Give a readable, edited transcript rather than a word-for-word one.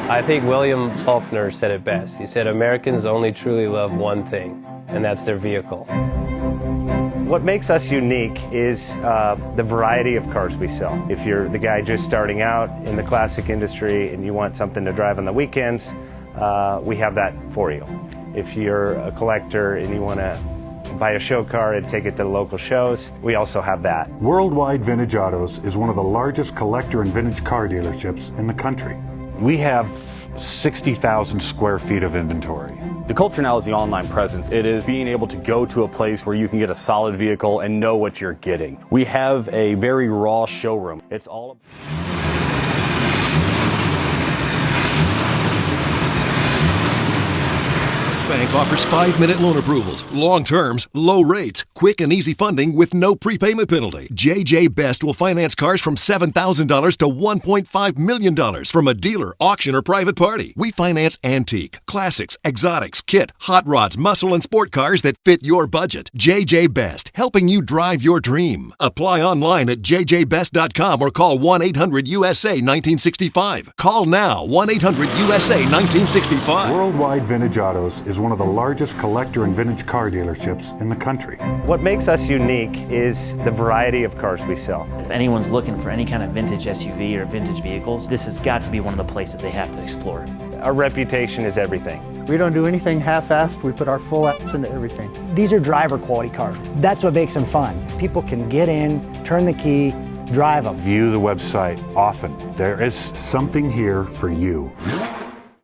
I think William Faulkner said it best. He said, Americans only truly love one thing, and that's their vehicle. What makes us unique is the variety of cars we sell. If you're the guy just starting out in the classic industry and you want something to drive on the weekends, we have that for you. If you're a collector and you want to buy a show car and take it to the local shows, we also have that. Worldwide Vintage Autos is one of the largest collector and vintage car dealerships in the country. We have 60,000 square feet of inventory. The culture now is the online presence. It is being able to go to a place where you can get a solid vehicle and know what you're getting. We have a very raw showroom. It's all Bank offers 5-minute loan approvals, long terms, low rates, quick and easy funding with no prepayment penalty. JJ Best will finance cars from $7,000 to $1.5 million from a dealer, auction, or private party. We finance antique, classics, exotics, kit, hot rods, muscle, and sport cars that fit your budget. JJ Best, helping you drive your dream. Apply online at jjbest.com or call 1-800-USA-1965. Call now, 1-800-USA-1965. Worldwide Vintage Autos is one of the largest collector and vintage car dealerships in the country. What makes us unique is the variety of cars we sell. If anyone's looking for any kind of vintage SUV or vintage vehicles, this has got to be one of the places they have to explore. Our reputation is everything. We don't do anything half-assed. We put our full ass into everything. These are driver quality cars. That's what makes them fun. People can get in, turn the key, drive them. View the website often. There is something here for you.